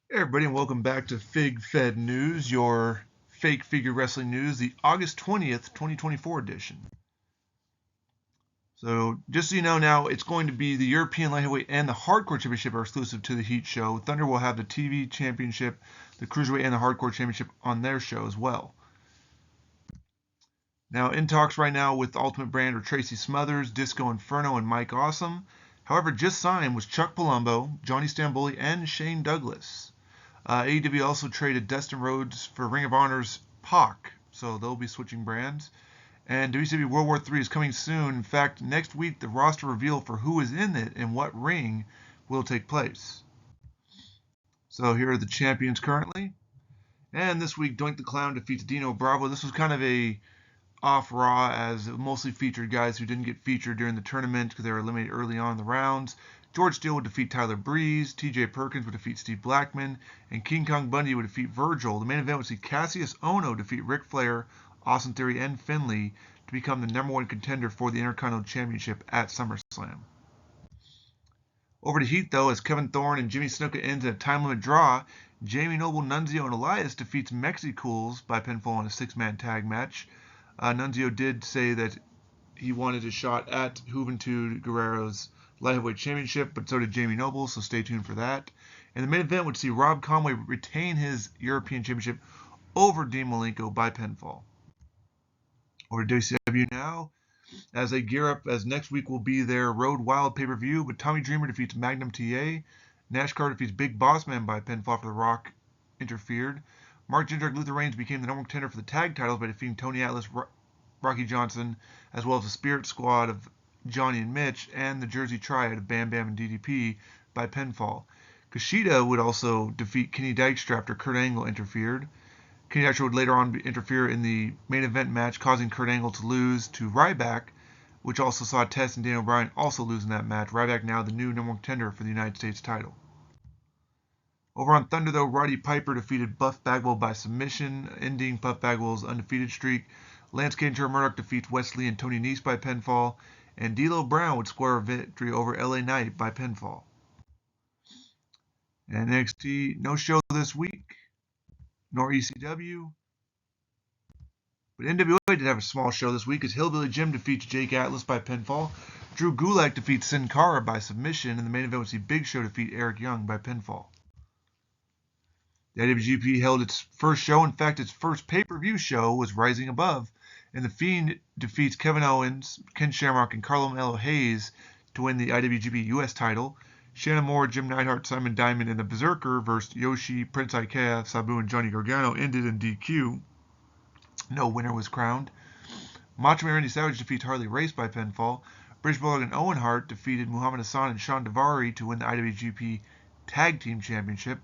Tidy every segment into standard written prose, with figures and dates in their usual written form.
Hey everybody, and welcome back to Fed News, your fake figure wrestling news, the August 20th, 2024 edition. So, just so you know now, it's going to be the European Light Heavyweight and the Hardcore Championship are exclusive to the Heat show. Thunder will have the TV Championship, the Cruiserweight, and the Hardcore Championship on their show as well. Now, in talks right now with Ultimate Brand are Tracy Smothers, Disco Inferno, and Mike Awesome. However, just signed was Chuck Palumbo, Johnny Stamboli, and Shane Douglas. AEW also traded Dustin Rhodes for Ring of Honor's Pac, so they'll be switching brands. And WCW World War III is coming soon. In fact, next week the roster reveal for who is in it and what ring will take place. So here are the champions currently. And this week, Doink the Clown defeats Dino Bravo. This was kind of a off Raw, as it mostly featured guys who didn't get featured during the tournament because they were eliminated early on in the rounds. George Steele would defeat Tyler Breeze, TJ Perkins would defeat Steve Blackman, and King Kong Bundy would defeat Virgil. The main event would see Cassius Ohno defeat Ric Flair, Austin Theory, and Finlay to become the #1 contender for the Intercontinental Championship at SummerSlam. Over to Heat, though, as Kevin Thorne and Jimmy Snuka ends in a time limit draw. Jamie Noble, Nunzio, and Elias defeats Mexicools by pinfall in a 6-man tag match. Nunzio did say that he wanted a shot at Juventud Guerrero's Light Heavyweight Championship, but so did Jamie Noble, so stay tuned for that. And the main event would see Rob Conway retain his European Championship over Dean Malenko by pinfall. Over to WCW now, as they gear up, as next week will be their Road Wild pay-per-view, but Tommy Dreamer defeats Magnum TA, Nash Carter defeats Big Boss Man by pinfall after The Rock interfered. Mark Jindrak Luther Reigns became the #1 contender for the tag titles by defeating Tony Atlas, Rocky Johnson, as well as the Spirit Squad of Johnny and Mitch, and the Jersey Triad of Bam Bam and DDP by pinfall. Kushida would also defeat Kenny Dykstra after Kurt Angle interfered. Kenny Dykstra would later on interfere in the main event match, causing Kurt Angle to lose to Ryback, which also saw Test and Daniel Bryan also lose in that match. Ryback now the new #1 contender for the United States title. Over on Thunder, though, Roddy Piper defeated Buff Bagwell by submission, ending Buff Bagwell's undefeated streak. Lance Cade and Trevor Murdoch defeats Wesley and Tony Nese by pinfall, and D'Lo Brown would score a victory over LA Knight by pinfall. And NXT, no show this week, nor ECW. But NWA did have a small show this week as Hillbilly Jim defeats Jake Atlas by pinfall. Drew Gulak defeats Sin Cara by submission, and the main event would see Big Show defeat Eric Young by pinfall. The IWGP held its first show. In fact, its first pay-per-view show was Rising Above, and The Fiend defeats Kevin Owens, Ken Shamrock, and Carmelo Hayes to win the IWGP US title. Shannon Moore, Jim Neidhart, Simon Diamond, and the Berserker versus Yoshi, Prince Ikea, Sabu, and Johnny Gargano ended in DQ. No winner was crowned. Macho Man Randy Savage defeats Harley Race by pinfall. British Bulldog and Owen Hart defeated Muhammad Hassan and Sean Daivari to win the IWGP Tag Team Championship.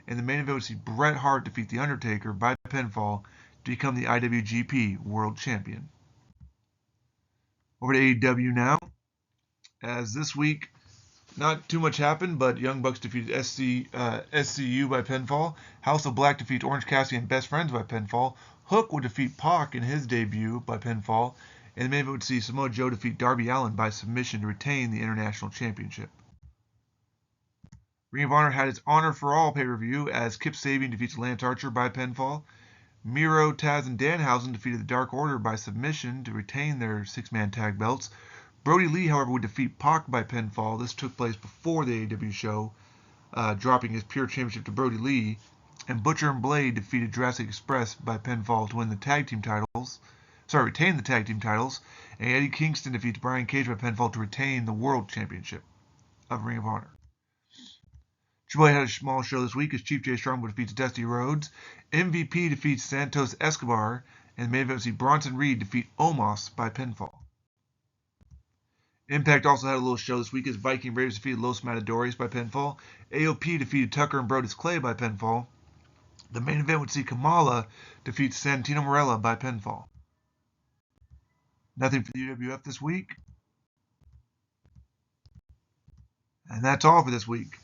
And the main event would see Bret Hart defeat The Undertaker by pinfall to become the IWGP World Champion. Over to AEW now, as this week, not too much happened, but Young Bucks defeated SCU by pinfall. House of Black defeats Orange Cassidy and Best Friends by pinfall. Hook would defeat Pac in his debut by pinfall. And the main event would see Samoa Joe defeat Darby Allin by submission to retain the International Championship. Ring of Honor had its Honor for All pay-per-view as Kip Sabian defeats Lance Archer by pinfall. Miro, Taz, and Danhausen defeated the Dark Order by submission to retain their 6-man tag belts. Brody Lee, however, would defeat Pac by pinfall. This took place before the AEW show, dropping his pure championship to Brody Lee. And Butcher and Blade defeated Jurassic Express by pinfall to win the tag team titles. Retain the tag team titles. And Eddie Kingston defeats Brian Cage by pinfall to retain the World Championship of Ring of Honor. Triple A had a small show this week as Chief Jay Strongbow defeats Dusty Rhodes. MVP defeats Santos Escobar. And the main event would see Bronson Reed defeat Omos by pinfall. Impact also had a little show this week as Viking Raiders defeated Los Matadores by pinfall. AOP defeated Tucker and Brodus Clay by pinfall. The main event would see Kamala defeat Santino Marella by pinfall. Nothing for the UWF this week. And that's all for this week.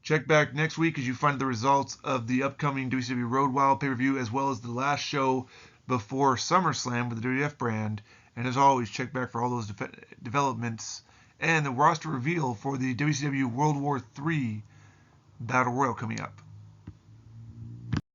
Check back next week as you find the results of the upcoming WCW Road Wild pay-per-view, as well as the last show before SummerSlam with the WWF brand. And as always, check back for all those developments and the roster reveal for the WCW World War III Battle Royal coming up.